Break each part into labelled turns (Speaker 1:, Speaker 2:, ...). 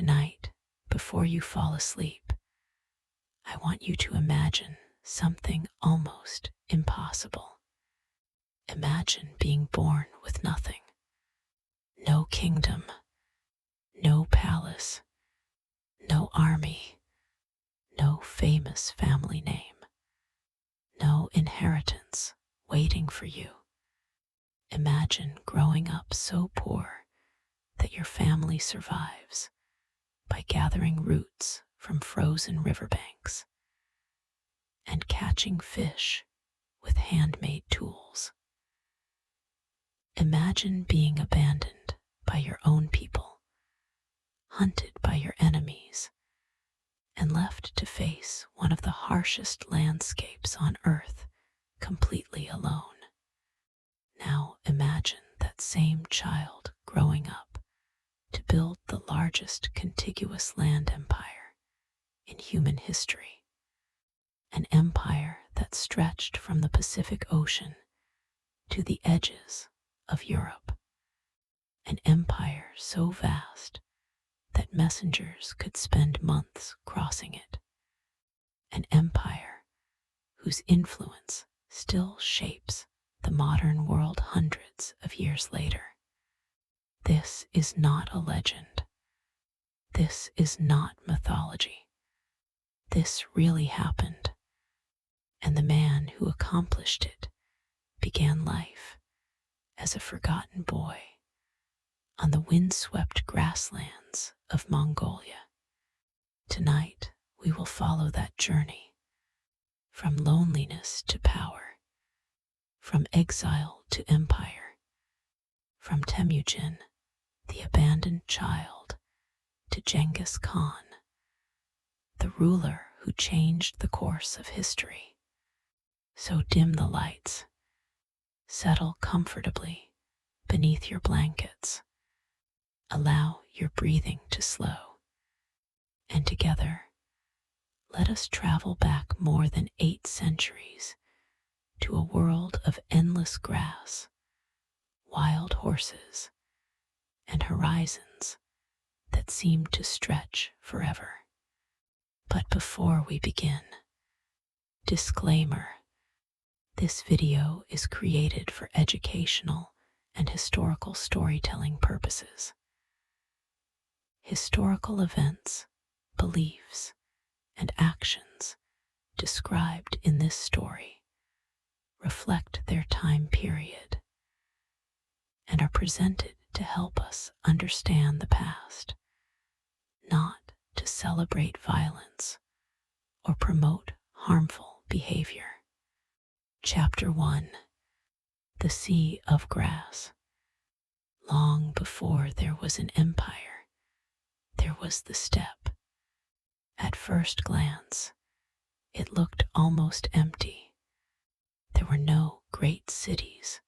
Speaker 1: Tonight, before you fall asleep, I want you to imagine something almost impossible. Imagine being born with nothing. No kingdom, no palace, no army, no famous family name, no inheritance waiting for you. Imagine growing up so poor that your family survives by gathering roots from frozen riverbanks and catching fish with handmade tools. Imagine being abandoned by your own people, hunted by your enemies, and left to face one of the harshest landscapes on earth completely alone. Now imagine that same child growing up to build the largest contiguous land empire in human history, an empire that stretched from the Pacific Ocean to the edges of Europe, an empire so vast that messengers could spend months crossing it, an empire whose influence still shapes the modern world hundreds of years later. This is not a legend. This is not mythology. This really happened, and the man who accomplished it began life as a forgotten boy on the windswept grasslands of Mongolia. Tonight, we will follow that journey from loneliness to power, from exile to empire, from Temujin, the abandoned child, to Genghis Khan, the ruler who changed the course of history. So dim the lights, settle comfortably beneath your blankets, allow your breathing to slow, and together, let us travel back more than 8 centuries to a world of endless grass, wild horses, and horizons that seem to stretch forever. But before we begin, disclaimer: this video is created for educational and historical storytelling purposes. Historical events, beliefs, and actions described in this story reflect their time period and are presented to help us understand the past, not to celebrate violence or promote harmful behavior. Chapter 1: The Sea of Grass. Long before there was an empire, there was the steppe. At first glance, it looked almost empty. There were no great cities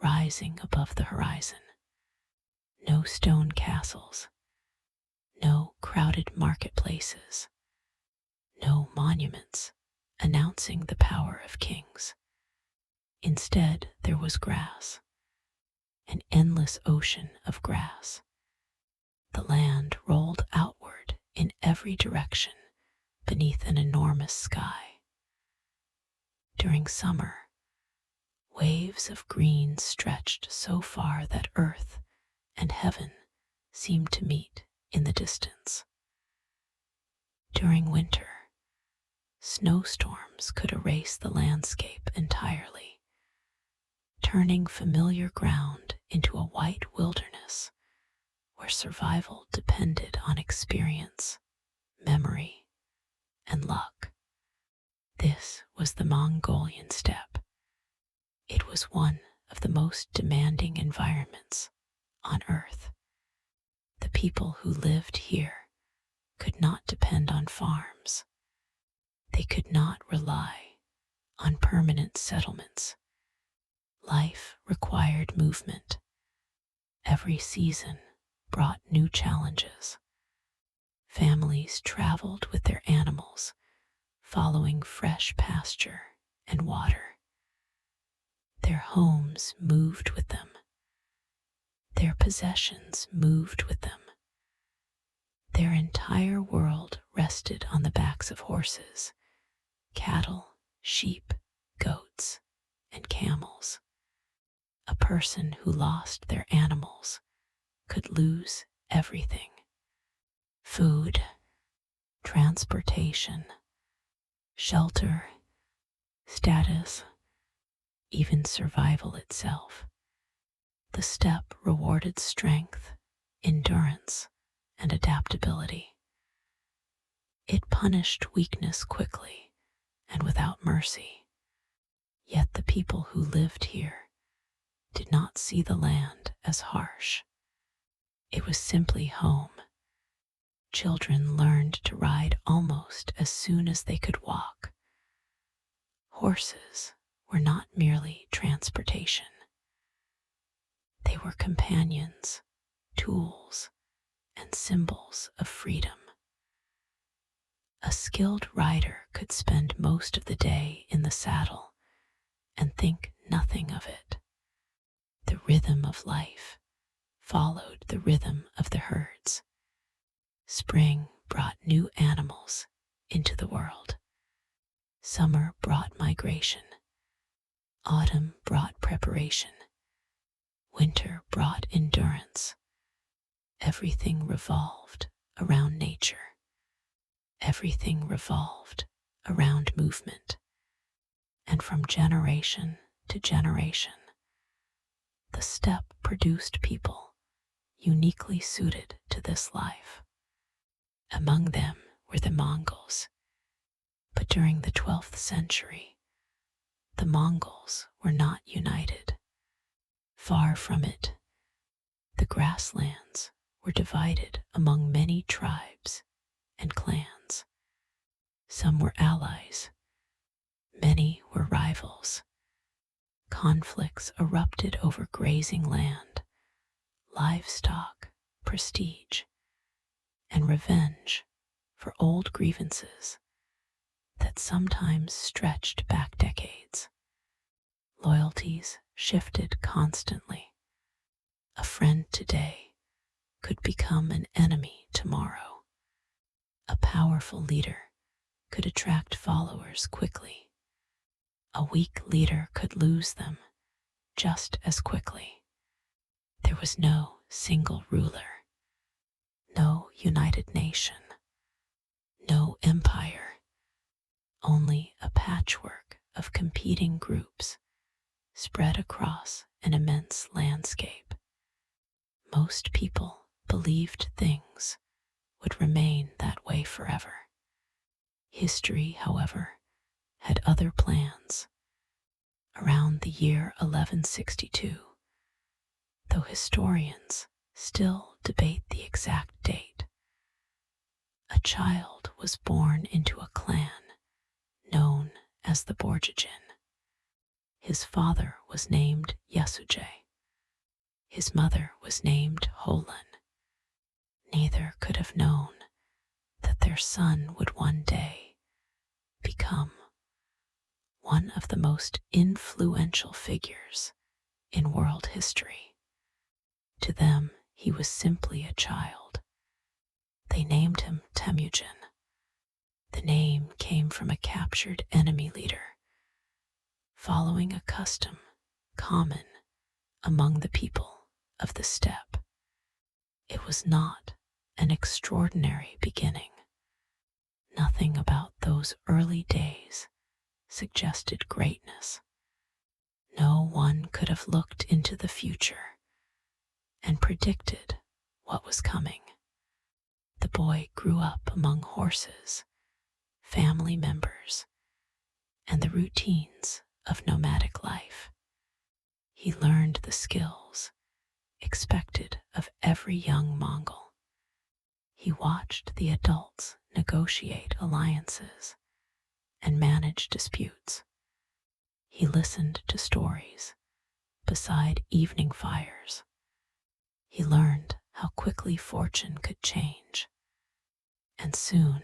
Speaker 1: rising above the horizon, no stone castles, no crowded marketplaces, no monuments announcing the power of kings. Instead, there was grass, an endless ocean of grass. The land rolled outward in every direction beneath an enormous sky. During summer, waves of green stretched so far that earth and heaven seemed to meet in the distance. During winter, snowstorms could erase the landscape entirely, turning familiar ground into a white wilderness where survival depended on experience, memory, and luck. This was the Mongolian steppe. It was one of the most demanding environments on Earth. The people who lived here could not depend on farms. They could not rely on permanent settlements. Life required movement. Every season brought new challenges. Families traveled with their animals, following fresh pasture and water. Their homes moved with them. Their possessions moved with them. Their entire world rested on the backs of horses, cattle, sheep, goats, and camels. A person who lost their animals could lose everything: food, transportation, shelter, status, even survival itself. The steppe rewarded strength, endurance, and adaptability. It punished weakness quickly and without mercy. Yet the people who lived here did not see the land as harsh. It was simply home. Children learned to ride almost as soon as they could walk. Horses were not merely transportation. They were companions, tools, and symbols of freedom. A skilled rider could spend most of the day in the saddle and think nothing of it. The rhythm of life followed the rhythm of the herds. Spring brought new animals into the world. Summer brought migration. Autumn brought preparation. Winter brought endurance. Everything revolved around nature. Everything revolved around movement. And from generation to generation, the steppe produced people uniquely suited to this life. Among them were the Mongols. But during the 12th century, the Mongols were not united. Far from it, the grasslands were divided among many tribes and clans. Some were allies, many were rivals. Conflicts erupted over grazing land, livestock, prestige, and revenge for old grievances that sometimes stretched back decades. Loyalties shifted constantly. A friend today could become an enemy tomorrow. A powerful leader could attract followers quickly. A weak leader could lose them just as quickly. There was no single ruler, no united nation, no empire, only a patchwork of competing groups spread across an immense landscape. Most people believed things would remain that way forever. History, however, had other plans. Around the year 1162, though historians still debate the exact date, a child was born into a clan known as the Borte. His father was named Yesugei. His mother was named Hoelun. Neither could have known that their son would one day become one of the most influential figures in world history. To them, he was simply a child. They named him Temujin. The name came from a captured enemy leader, following a custom common among the people of the steppe. It was not an extraordinary beginning. Nothing about those early days suggested greatness. No one could have looked into the future and predicted what was coming. The boy grew up among horses, family members, and the routines of nomadic life. He learned the skills expected of every young Mongol. He watched the adults negotiate alliances and manage disputes. He listened to stories beside evening fires. He learned how quickly fortune could change. And soon,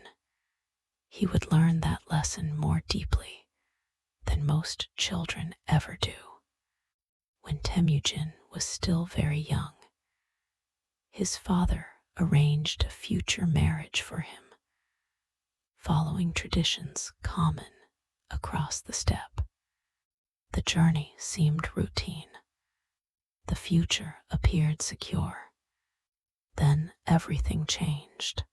Speaker 1: he would learn that lesson more deeply than most children ever do. When Temujin was still very young, his father arranged a future marriage for him, following traditions common across the steppe. The journey seemed routine. The future appeared secure. Then everything changed.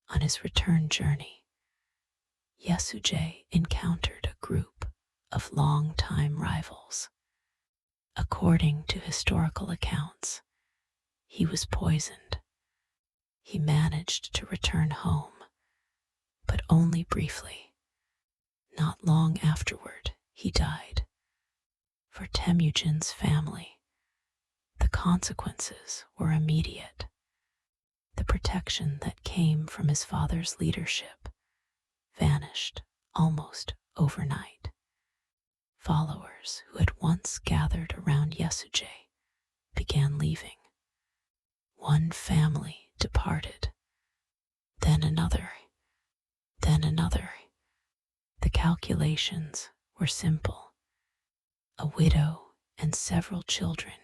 Speaker 1: On his return journey, Yesugei encountered a group of long-time rivals. According to historical accounts, he was poisoned. He managed to return home, but only briefly. Not long afterward, he died. For Temujin's family, the consequences were immediate. The protection that came from his father's leadership vanished almost overnight. Followers who had once gathered around Yesugei began leaving. One family departed, then another, then another. The calculations were simple. A widow and several children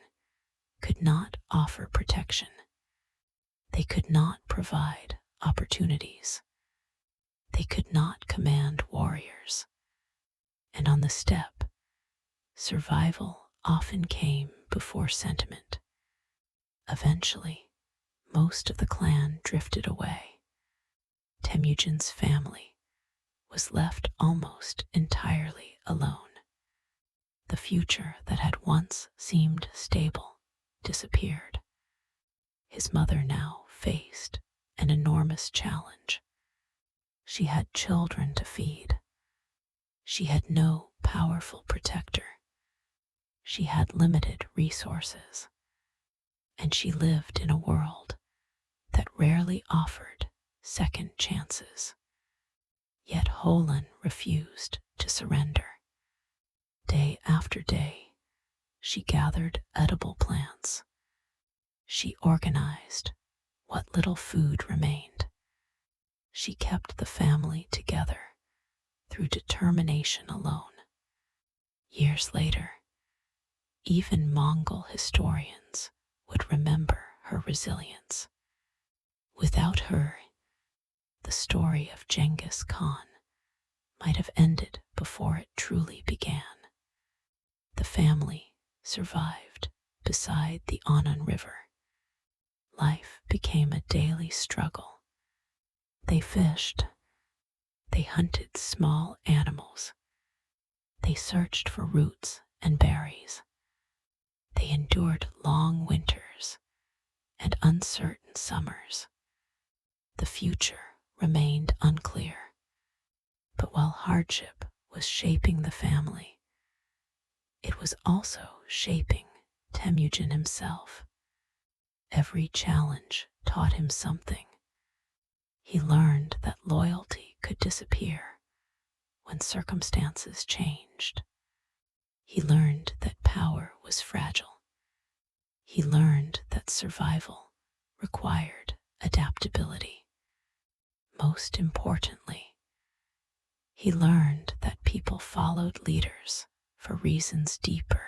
Speaker 1: could not offer protection. They could not provide opportunities. They could not command warriors. And on the steppe, survival often came before sentiment. Eventually, most of the clan drifted away. Temujin's family was left almost entirely alone. The future that had once seemed stable disappeared. His mother now faced an enormous challenge. She had children to feed. She had no powerful protector. She had limited resources. And she lived in a world that rarely offered second chances. Yet Hoelun refused to surrender. Day after day, she gathered edible plants. She organized what little food remained. She kept the family together through determination alone. Years later, even Mongol historians would remember her resilience. Without her, the story of Genghis Khan might have ended before it truly began. The family survived beside the Onon River. Life became a daily struggle. They fished. They hunted small animals. They searched for roots and berries. They endured long winters and uncertain summers. The future remained unclear. But while hardship was shaping the family, it was also shaping Temujin himself. Every challenge taught him something. He learned that loyalty could disappear when circumstances changed. He learned that power was fragile. He learned that survival required adaptability. Most importantly, he learned that people followed leaders for reasons deeper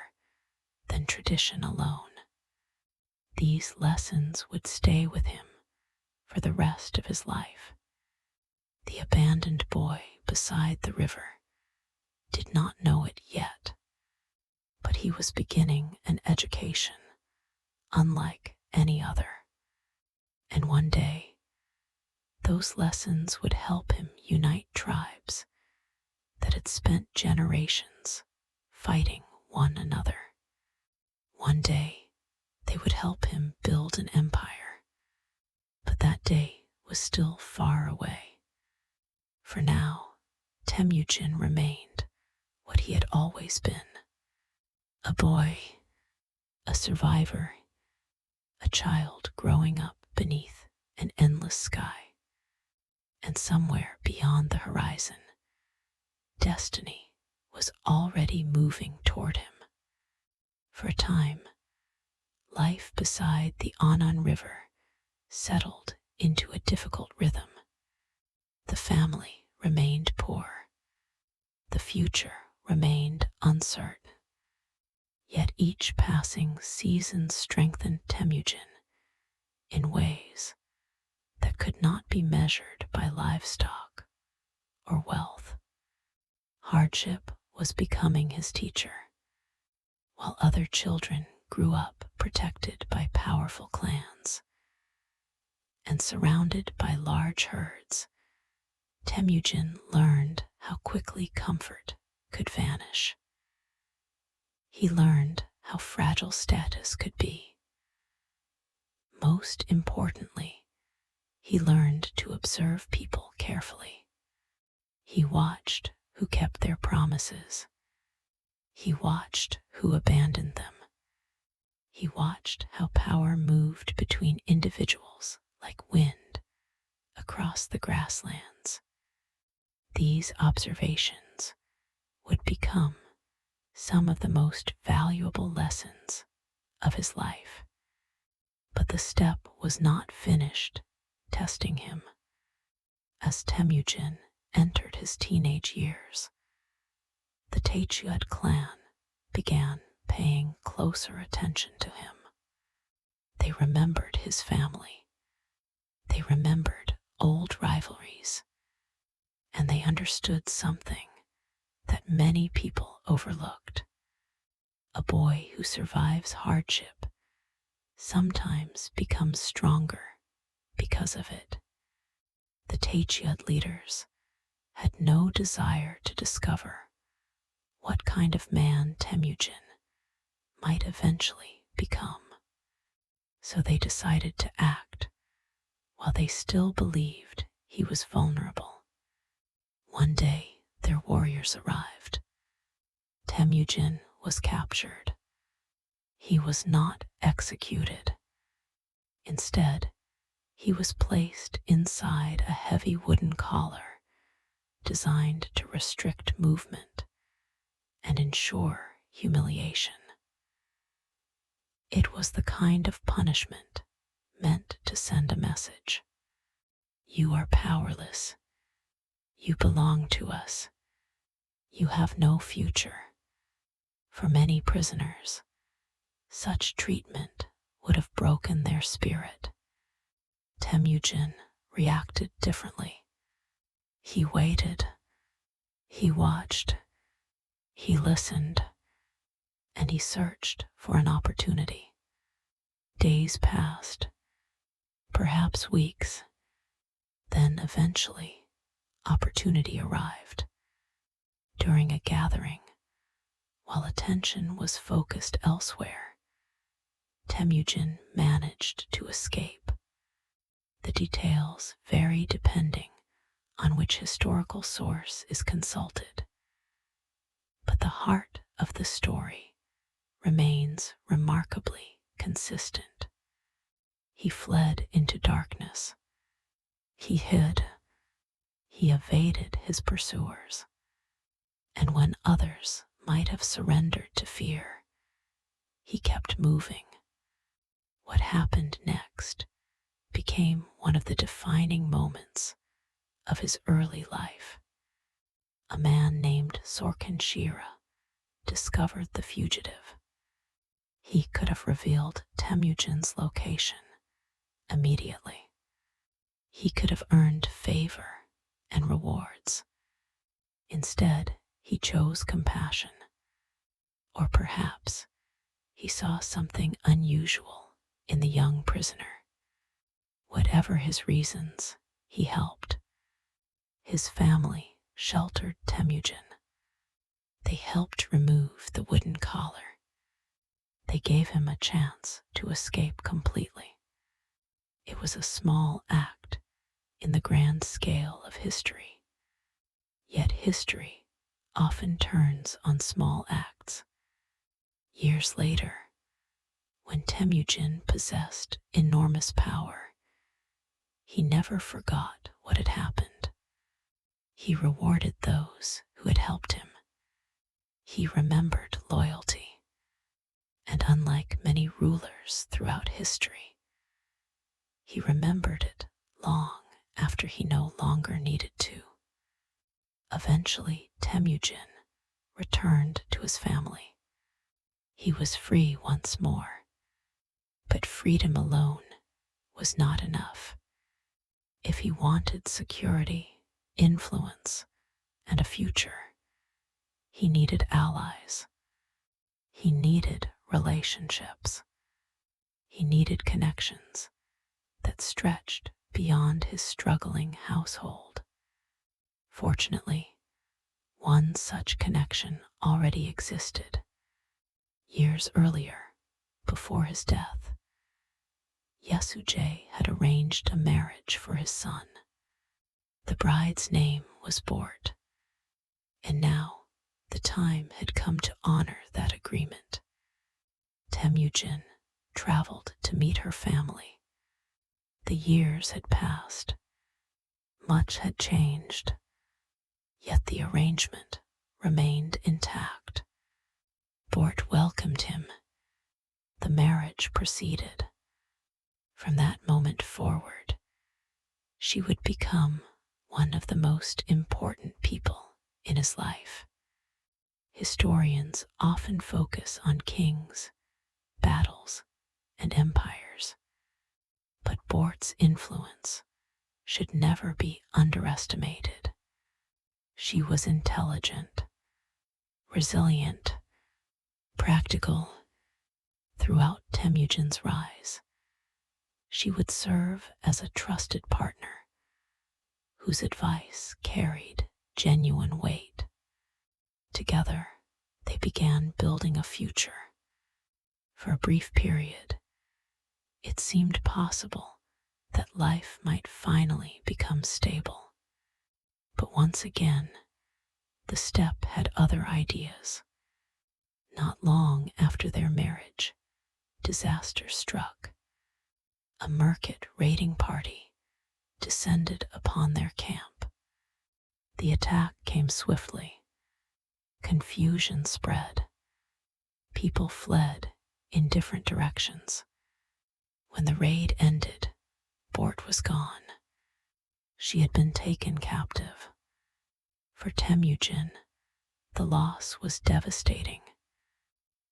Speaker 1: than tradition alone. These lessons would stay with him for the rest of his life. The abandoned boy beside the river did not know it yet, but he was beginning an education unlike any other. And one day, those lessons would help him unite tribes that had spent generations fighting one another. One day, they would help him build an empire, but that day was still far away. For now, Temujin remained what he had always been: a boy, a survivor, a child growing up beneath an endless sky. And somewhere beyond the horizon, destiny was already moving toward him. For a time, life beside the Onon River settled into a difficult rhythm. The family remained poor. The future remained uncertain. Yet each passing season strengthened Temujin in ways that could not be measured by livestock or wealth. Hardship was becoming his teacher, while other children grew up protected by powerful clans and surrounded by large herds. Temujin learned how quickly comfort could vanish. He learned how fragile status could be. Most importantly, he learned to observe people carefully. He watched who kept their promises. He watched who abandoned them. He watched how power moved between individuals like wind across the grasslands. These observations would become some of the most valuable lessons of his life. But the steppe was not finished testing him. As Temujin entered his teenage years, the Tachiud clan began paying closer attention to him. They remembered his family. They remembered old rivalries. And they understood something that many people overlooked. A boy who survives hardship sometimes becomes stronger because of it. The Tachiud leaders had no desire to discover what kind of man Temujin might eventually become. So they decided to act while they still believed he was vulnerable. One day, their warriors arrived. Temujin was captured. He was not executed. Instead, he was placed inside a heavy wooden collar designed to restrict movement and ensure humiliation. It was the kind of punishment meant to send a message. You are powerless. You belong to us. You have no future. For many prisoners, such treatment would have broken their spirit. Temujin reacted differently. He waited. He watched. He listened. And he searched for an opportunity. Days passed, perhaps weeks. Then eventually, opportunity arrived. During a gathering, while attention was focused elsewhere, Temujin managed to escape. The details vary depending on which historical source is consulted, but the heart of the story remains remarkably consistent. He fled into darkness. He hid. He evaded his pursuers. And when others might have surrendered to fear, he kept moving. What happened next became one of the defining moments of his early life. A man named Sorkin Shira discovered the fugitive. He could have revealed Temujin's location immediately. He could have earned favor and rewards. Instead, he chose compassion. Or perhaps he saw something unusual in the young prisoner. Whatever his reasons, he helped. His family sheltered Temujin. They helped remove the wooden collar. They gave him a chance to escape completely. It was a small act in the grand scale of history. Yet history often turns on small acts. Years later, when Temujin possessed enormous power, he never forgot what had happened. He rewarded those who had helped him. He remembered loyalty. And unlike many rulers throughout history, he remembered it long after he no longer needed to. Eventually, Temujin returned to his family. He was free once more, but freedom alone was not enough. If he wanted security, influence, and a future, he needed allies. He needed relationships. He needed connections that stretched beyond his struggling household. Fortunately, one such connection already existed. Years earlier, before his death, Yesugei had arranged a marriage for his son. The bride's name was Borte, and now the time had come to honor that agreement. Temujin traveled to meet her family. The years had passed. Much had changed, yet the arrangement remained intact. Borte welcomed him. The marriage proceeded. From that moment forward, she would become one of the most important people in his life. Historians often focus on kings, battles, and empires, but Borte's influence should never be underestimated. She was intelligent, resilient, practical. Throughout Temujin's rise, she would serve as a trusted partner whose advice carried genuine weight. Together, they began building a future. For a brief period, it seemed possible that life might finally become stable. But once again, the steppe had other ideas. Not long after their marriage, disaster struck. A merchant raiding party descended upon their camp. The attack came swiftly. Confusion spread. People fled in different directions. When the raid ended, Borte was gone. She had been taken captive. For Temujin, the loss was devastating.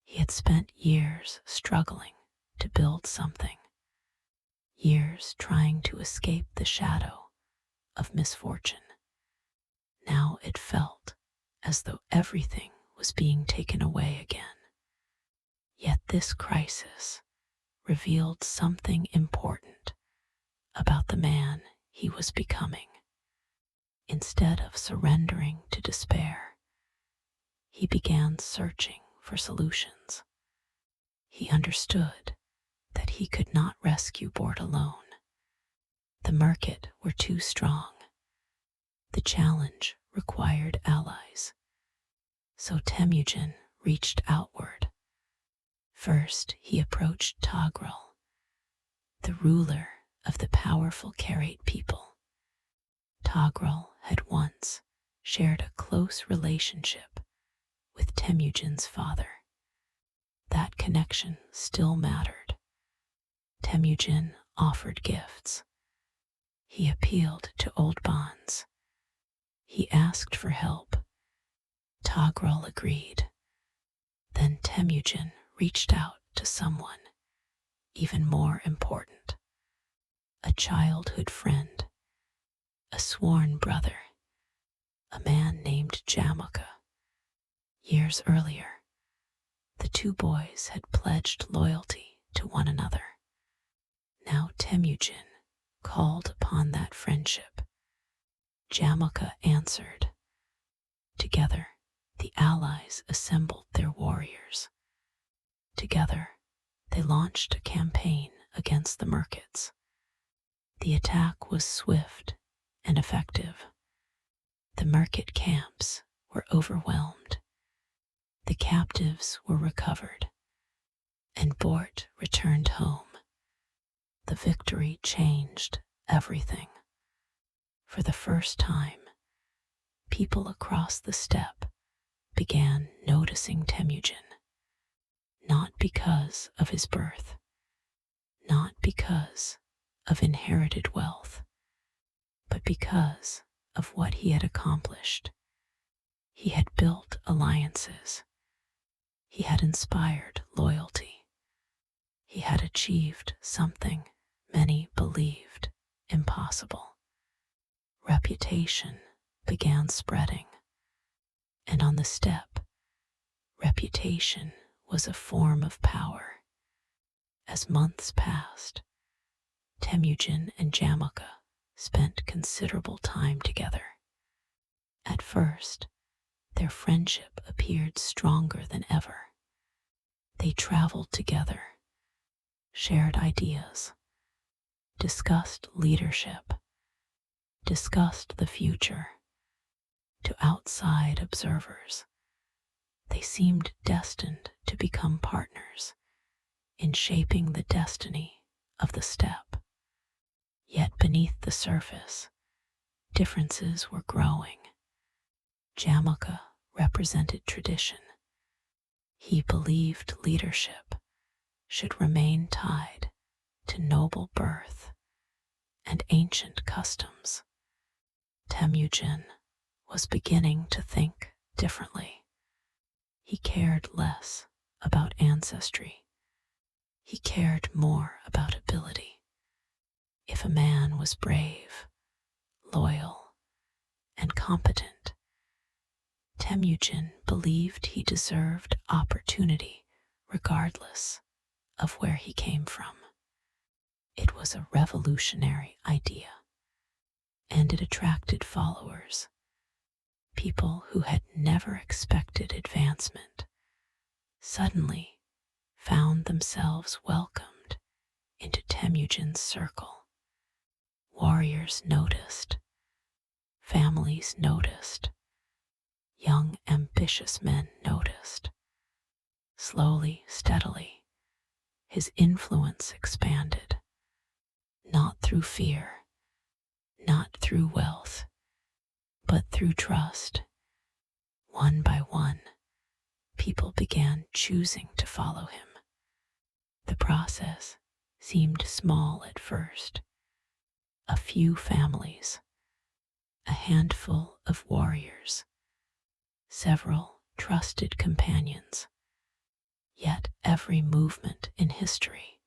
Speaker 1: He had spent years struggling to build something, years trying to escape the shadow of misfortune. Now it felt as though everything was being taken away again. Yet this crisis revealed something important about the man he was becoming. Instead of surrendering to despair, he began searching for solutions. He understood that he could not rescue Borte alone. The merchant were too strong. The challenge required allies. So Temujin reached outward. First, he approached Togrul, the ruler of the powerful Karait people. Togrul had once shared a close relationship with Temujin's father. That connection still mattered. Temujin offered gifts. He appealed to old bonds. He asked for help. Togrul agreed. Then Temujin reached out to someone even more important, a childhood friend, a sworn brother, a man named Jamukha. Years earlier, the two boys had pledged loyalty to one another. Now Temujin called upon that friendship. Jamukha answered. Together, the allies assembled their warriors. Together, they launched a campaign against the merchants. The attack was swift and effective. The merchant camps were overwhelmed. The captives were recovered, and Borte returned home. The victory changed everything. For the first time, people across the steppe began noticing Temujin, not because of his birth, not because of inherited wealth, but because of what he had accomplished. He had built alliances. He had inspired loyalty. He had achieved something many believed impossible. Reputation began spreading, and on the steppe, reputation was a form of power. As months passed, Temujin and Jamukha spent considerable time together. At first, their friendship appeared stronger than ever. They traveled together, shared ideas, discussed leadership, discussed the future. To outside observers, they seemed destined to become partners in shaping the destiny of the steppe. Yet beneath the surface, differences were growing. Jamukha represented tradition. He believed leadership should remain tied to noble birth and ancient customs. Temujin was beginning to think differently. He cared less about ancestry. He cared more about ability. If a man was brave, loyal, and competent, Temujin believed he deserved opportunity regardless of where he came from. It was a revolutionary idea, and it attracted followers. People who had never expected advancement suddenly found themselves welcomed into Temujin's circle. Warriors noticed, families noticed, young ambitious men noticed. Slowly, steadily, his influence expanded, not through fear, not through wealth, but through trust. One by one, people began choosing to follow him. The process seemed small at first. A few families, a handful of warriors, several trusted companions. Yet every movement in history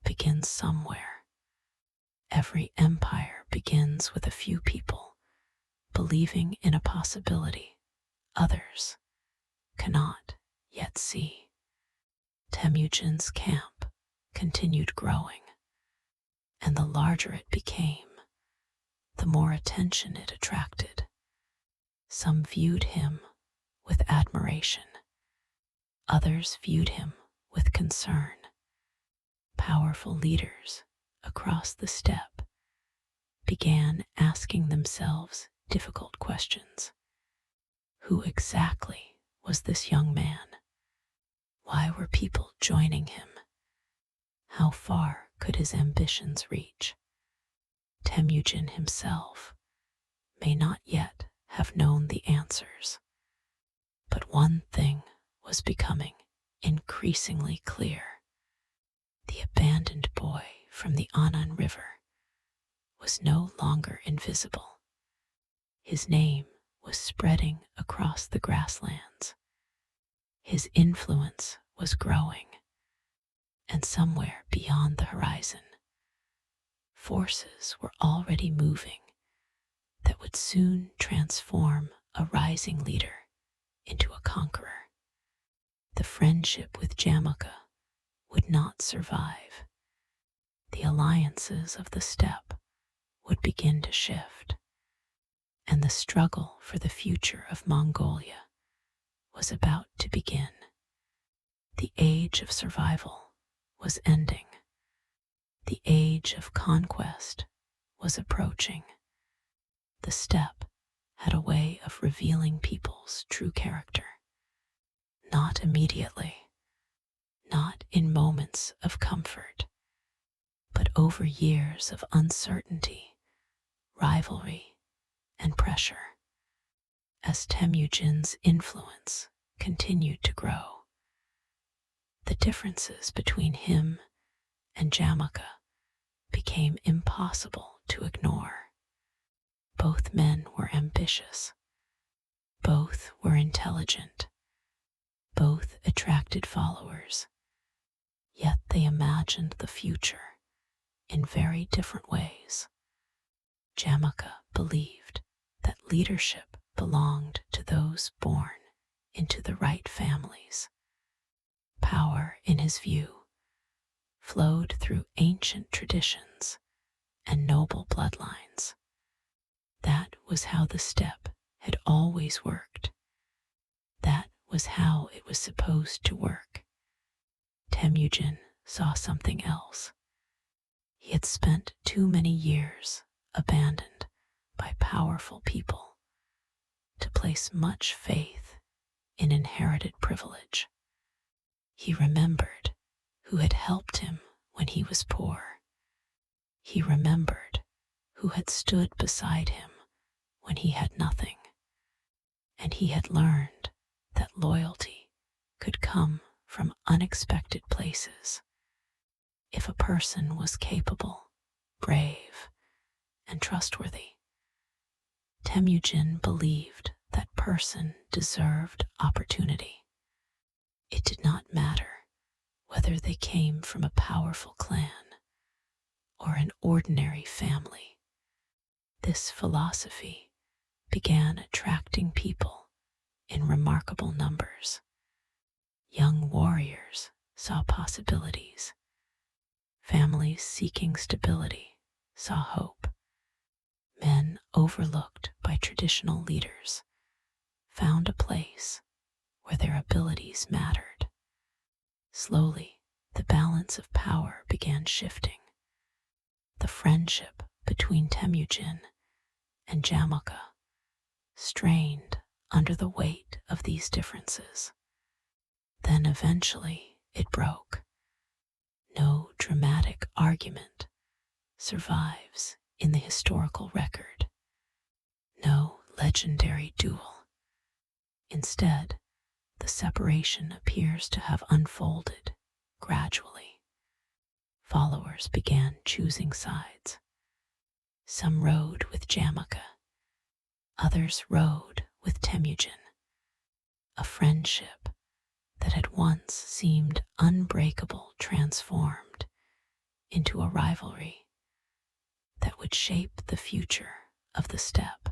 Speaker 1: begins somewhere. Every empire begins with a few people believing in a possibility others cannot yet see. Temujin's camp continued growing, and the larger it became, the more attention it attracted. Some viewed him with admiration. Others viewed him with concern. Powerful leaders across the steppe began asking themselves difficult questions. Who exactly was this young man? Why were people joining him? How far could his ambitions reach? Temujin himself may not yet have known the answers, but one thing was becoming increasingly clear. The abandoned boy from the Onon River was no longer invisible. His name was spreading across the grasslands. His influence was growing, and somewhere beyond the horizon, forces were already moving that would soon transform a rising leader into a conqueror. The friendship with Jamukha would not survive. The alliances of the steppe would begin to shift, and the struggle for the future of Mongolia was about to begin. The age of survival was ending. The age of conquest was approaching. The steppe had a way of revealing people's true character. Not immediately, not in moments of comfort, but over years of uncertainty, rivalry, and pressure. As Temujin's influence continued to grow, the differences between him and Jamukha became impossible to ignore. Both men were ambitious. Both were intelligent. Both attracted followers. Yet they imagined the future in very different ways. Jamukha believed that leadership belonged to those born into the right families. Power, in his view, flowed through ancient traditions and noble bloodlines. That was how the steppe had always worked. That was how it was supposed to work. Temujin saw something else. He had spent too many years abandoned by powerful people to place much faith in inherited privilege. He remembered who had helped him when he was poor. He remembered who had stood beside him when he had nothing. And he had learned that loyalty could come from unexpected places. If a person was capable, brave, and trustworthy, Temujin believed that person deserved opportunity. It did not matter whether they came from a powerful clan or an ordinary family. This philosophy began attracting people in remarkable numbers. Young warriors saw possibilities. Families seeking stability saw hope. Men overlooked by traditional leaders found a place where their abilities mattered. Slowly, the balance of power began shifting. The friendship between Temujin and Jamukha strained under the weight of these differences. Then eventually it broke. No dramatic argument survives in the historical record. No legendary duel. Instead, the separation appears to have unfolded gradually. Followers began choosing sides. Some rode with Jamukha. Others rode with Temujin. A friendship that had once seemed unbreakable transformed into a rivalry that would shape the future of the steppe.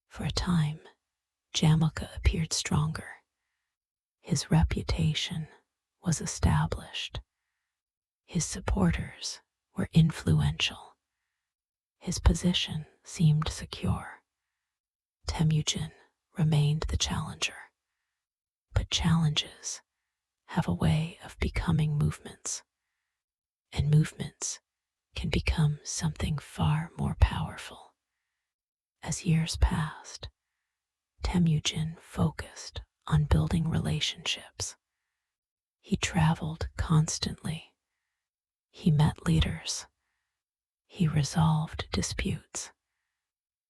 Speaker 1: For a time, Jamukha appeared stronger. His reputation was established. His supporters were influential. His position seemed secure. Temujin remained the challenger. But challenges have a way of becoming movements, and movements can become something far more powerful. As years passed, Temujin focused on building relationships. He traveled constantly. He met leaders. He resolved disputes.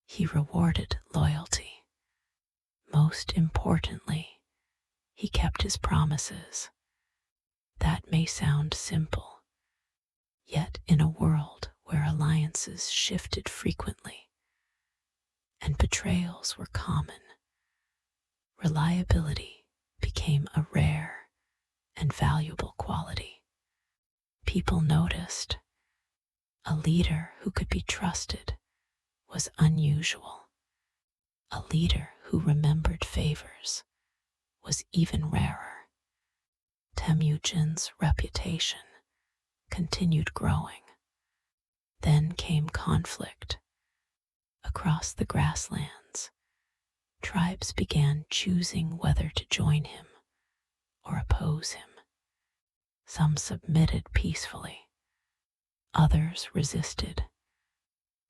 Speaker 1: He rewarded loyalty. Most importantly, he kept his promises. That may sound simple, yet in a world where alliances shifted frequently and betrayals were common, reliability became a rare and valuable quality. People noticed a leader who could be trusted was unusual. A leader who remembered favors was even rarer. Temujin's reputation continued growing. Then came conflict. Across the grasslands, tribes began choosing whether to join him or oppose him. Some submitted peacefully. Others resisted.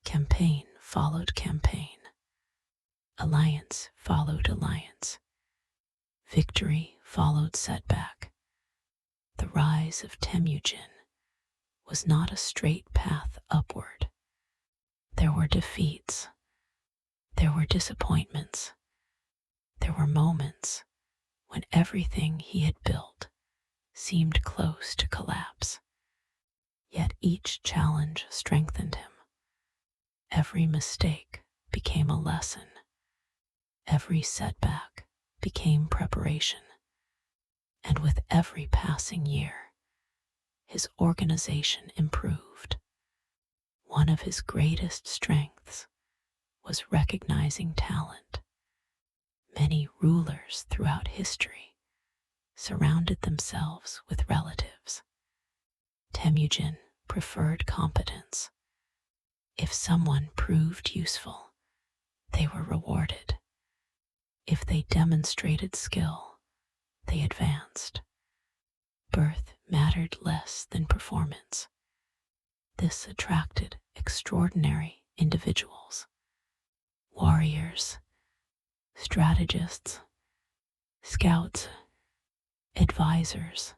Speaker 1: Campaign followed campaign. Alliance followed alliance. Victory followed setback. The rise of Temujin was not a straight path upward. There were defeats. There were disappointments. There were moments when everything he had built seemed close to collapse. Yet each challenge strengthened him. Every mistake became a lesson. Every setback became preparation. And with every passing year, his organization improved. One of his greatest strengths was recognizing talent. Many rulers throughout history surrounded themselves with relatives. Temujin preferred competence. If someone proved useful, they were rewarded. If they demonstrated skill, they advanced. Birth mattered less than performance. This attracted extraordinary individuals, warriors, strategists, scouts, advisors,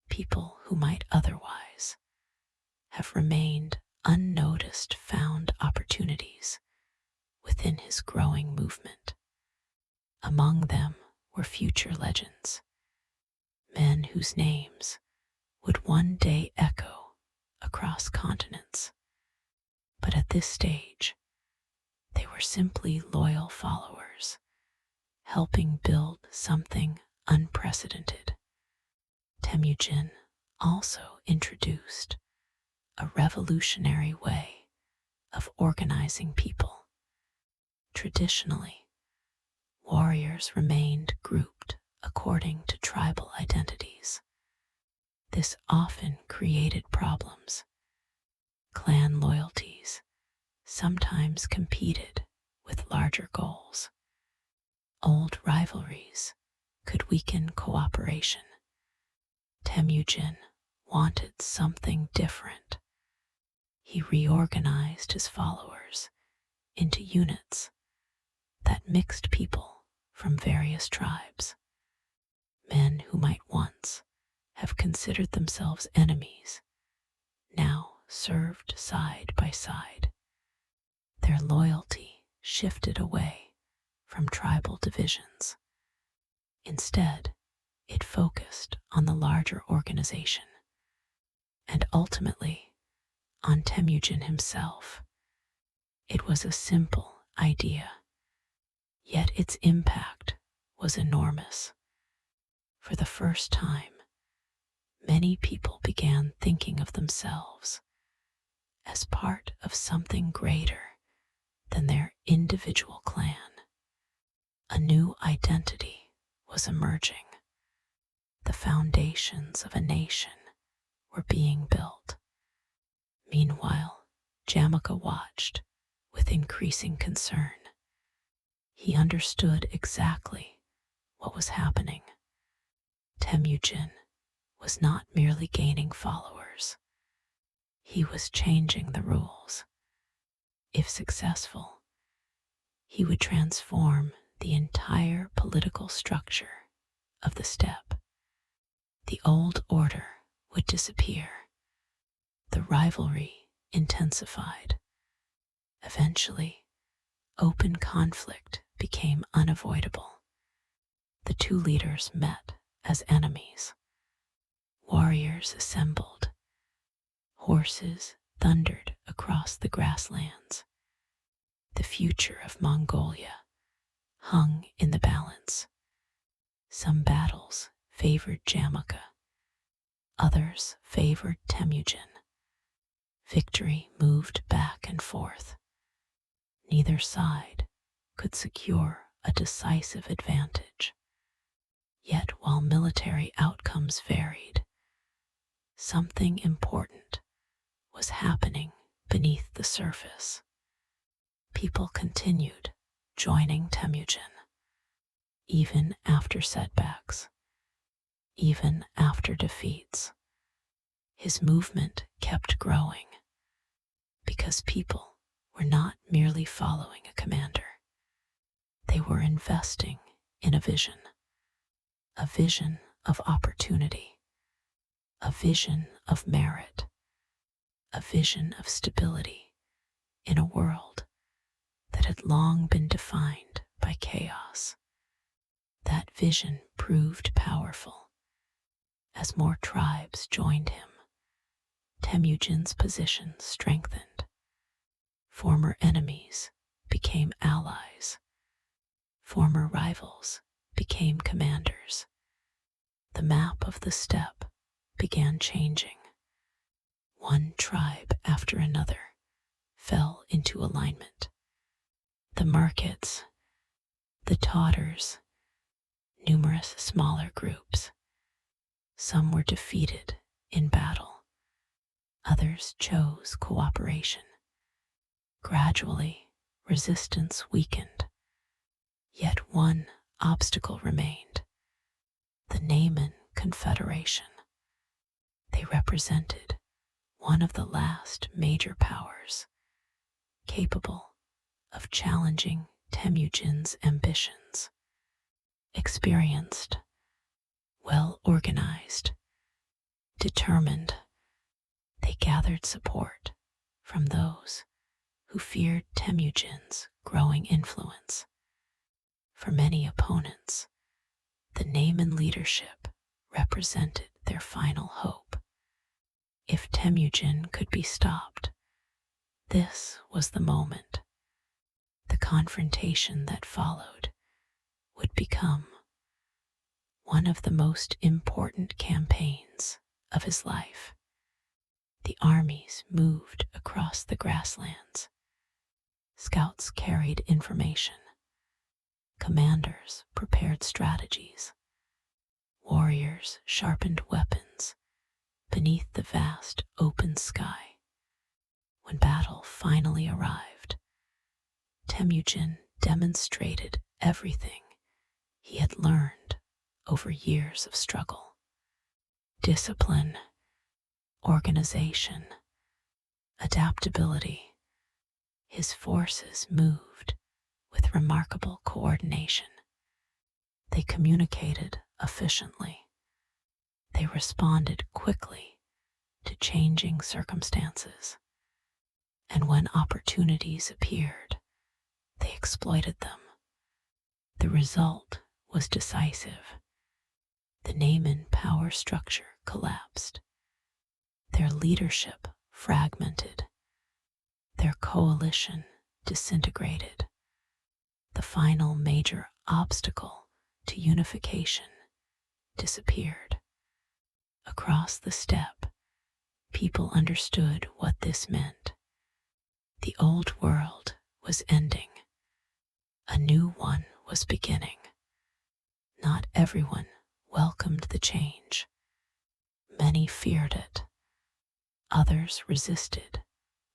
Speaker 1: people who might otherwise have remained unnoticed found opportunities within his growing movement. Among them were future legends, men whose names would one day echo across continents. But at this stage, they were simply loyal followers, helping build something unprecedented. Temujin also introduced a revolutionary way of organizing people. Traditionally, warriors remained grouped according to tribal identities. This often created problems. Clan loyalties sometimes competed with larger goals. Old rivalries could weaken cooperation. Temujin wanted something different. He reorganized his followers into units that mixed people from various tribes. Men who might once have considered themselves enemies now served side by side. Their loyalty shifted away from tribal divisions. Instead, it focused on the larger organization and ultimately on Temujin himself. It was a simple idea, yet its impact was enormous. For the first time, many people began thinking of themselves as part of something greater than their individual clan. A new identity was emerging. The foundations of a nation were being built. Meanwhile, Jamukha watched with increasing concern. He understood exactly what was happening. Temujin was not merely gaining followers. He was changing the rules. If successful, he would transform the entire political structure of the steppe. The old order would disappear. The rivalry intensified. Eventually, open conflict became unavoidable. The two leaders met as enemies. Warriors assembled. Horses thundered across the grasslands. The future of Mongolia hung in the balance. Some battles favored Jamukha. Others favored Temujin. Victory moved back and forth. Neither side could secure a decisive advantage. Yet while military outcomes varied, something important was happening beneath the surface. People continued joining Temujin, even after setbacks, even after defeats. His movement kept growing because people were not merely following a commander. They were investing in a vision of opportunity, a vision of merit, a vision of stability in a world that had long been defined by chaos. That vision proved powerful. As more tribes joined him, Temujin's position strengthened. Former enemies became allies. Former rivals became commanders. The map of the steppe began changing. One tribe after another fell into alignment. The Merkits, the Tatars, numerous smaller groups. Some were defeated in battle. Others chose cooperation. Gradually, resistance weakened. Yet one obstacle remained: the Naaman Confederation. They represented one of the last major powers, capable of challenging Temujin's ambitions. Experienced, well organized, determined, they gathered support from those who feared Temujin's growing influence. For many opponents, the Naaman leadership represented their final hope. If Temujin could be stopped, this was the moment. The confrontation that followed would become one of the most important campaigns of his life. The armies moved across the grasslands. Scouts carried information. Commanders prepared strategies. Warriors sharpened weapons beneath the vast open sky. When battle finally arrived, Temujin demonstrated everything he had learned over years of struggle: discipline, organization, adaptability. His forces moved with remarkable coordination. They communicated efficiently. They responded quickly to changing circumstances. And when opportunities appeared, they exploited them. The result was decisive. The Naaman power structure collapsed. Their leadership fragmented. Their coalition disintegrated. The final major obstacle to unification disappeared. Across the steppe, people understood what this meant. The old world was ending. A new one was beginning. Not everyone welcomed the change. Many feared it. Others resisted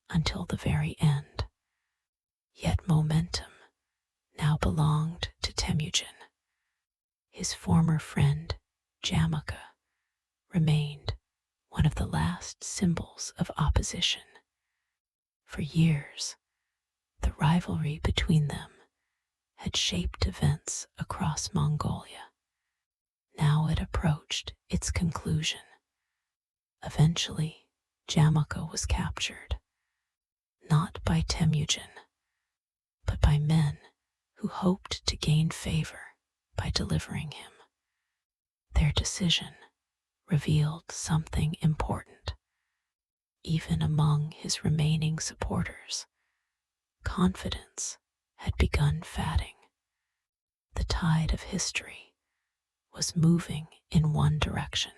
Speaker 1: until the very end. Yet momentum now belonged to Temujin. His former friend, Jamukha, remained one of the last symbols of opposition. For years, the rivalry between them had shaped events across Mongolia. Now it approached its conclusion. Eventually, Jamukha was captured, not by Temujin, but by men who hoped to gain favor by delivering him. Their decision revealed something important. Even among his remaining supporters, confidence had begun fading. The tide of history was moving in one direction.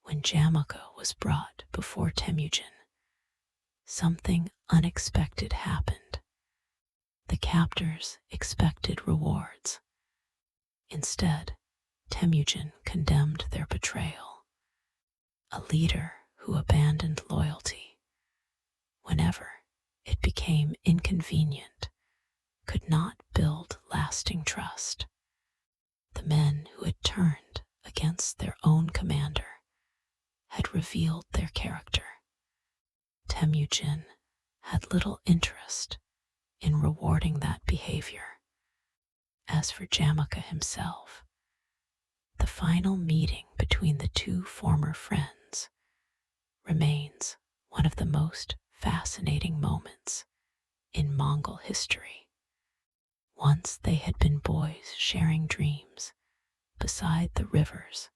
Speaker 1: When Jamukha was brought before Temujin, something unexpected happened. The captors expected rewards. Instead, Temujin condemned their betrayal. A leader who abandoned loyalty whenever it became inconvenient could not build lasting trust. The men who had turned against their own commander had revealed their character. Temujin had little interest in rewarding that behavior. As for Jamukha himself, the final meeting between the two former friends remains one of the most fascinating moments in Mongol history. Once they had been boys sharing dreams beside the rivers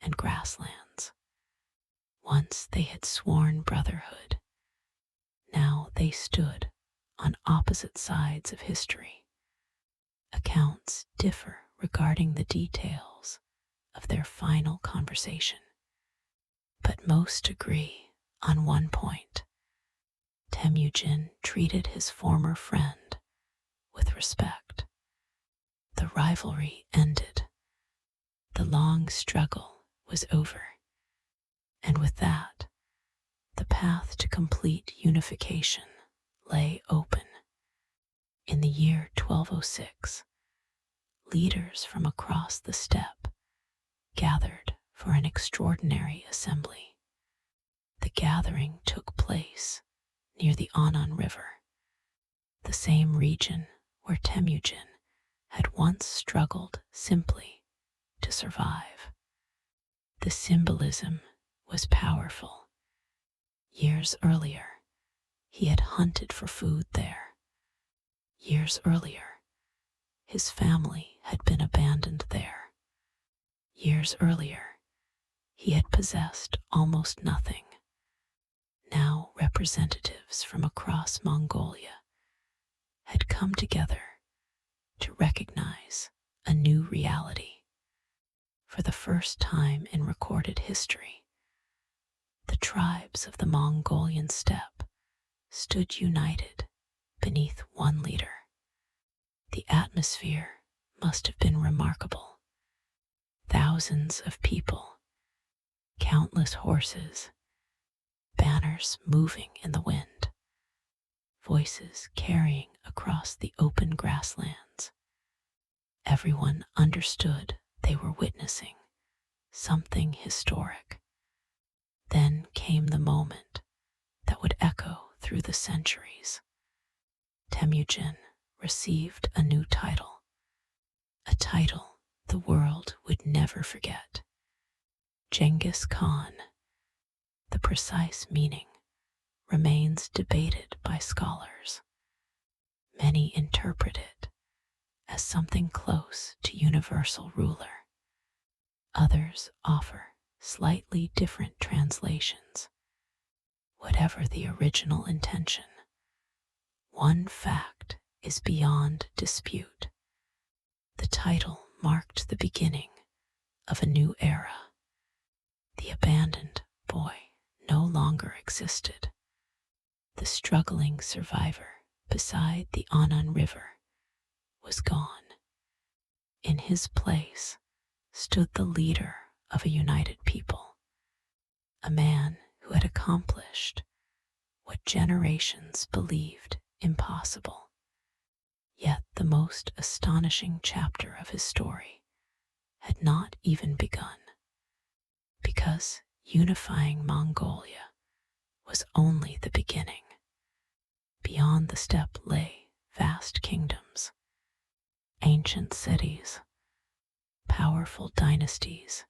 Speaker 1: and grasslands. Once they had sworn brotherhood. Now they stood on opposite sides of history. Accounts differ regarding the details of their final conversation, but most agree on one point. Temujin treated his former friend with respect. The rivalry ended. The long struggle was over. And with that, the path to complete unification lay open. In the year 1206, leaders from across the steppe gathered for an extraordinary assembly. The gathering took place near the Onon River, the same region where Temujin had once struggled simply to survive. The symbolism was powerful. Years earlier, he had hunted for food there. Years earlier, his family had been abandoned there. Years earlier, he had possessed almost nothing. Now representatives from across Mongolia had come together to recognize a new reality. For the first time in recorded history, the tribes of the Mongolian steppe stood united beneath one leader. The atmosphere must have been remarkable. Thousands of people, countless horses, banners moving in the wind, voices carrying across the open grasslands. Everyone understood they were witnessing something historic. Then came the moment that would echo through the centuries. Temujin received a new title, a title the world would never forget. Genghis Khan. The precise meaning remains debated by scholars. Many interpret it as something close to universal ruler. Others offer slightly different translations. Whatever the original intention, one fact is beyond dispute. The title marked the beginning of a new era. The abandoned boy no longer existed. The struggling survivor beside the Onon River was gone. In his place stood the leader of a united people, a man who had accomplished what generations believed impossible. Yet the most astonishing chapter of his story had not even begun, because unifying Mongolia was only the beginning. Beyond the steppe lay vast kingdoms, ancient cities, powerful dynasties,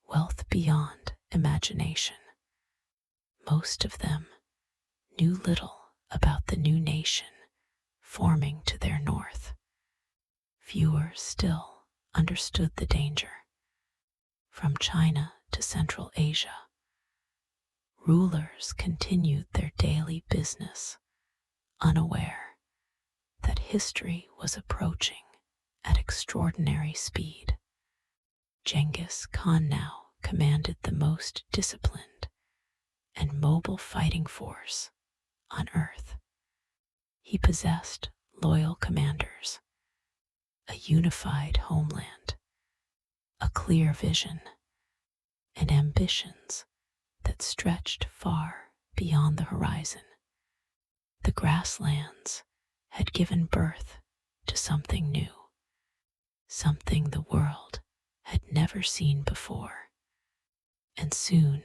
Speaker 1: wealth beyond imagination. Most of them knew little about the new nation forming to their north. Fewer still understood the danger. From China to Central Asia, rulers continued their daily business, unaware that history was approaching at extraordinary speed. Genghis Khan now commanded the most disciplined and mobile fighting force on earth. He possessed loyal commanders, a unified homeland, a clear vision, and ambitions that stretched far beyond the horizon. The grasslands had given birth to something new, something the world had never seen before. And soon,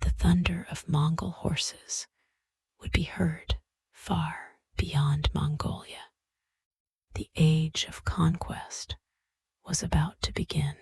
Speaker 1: the thunder of Mongol horses would be heard far beyond Mongolia. The age of conquest was about to begin.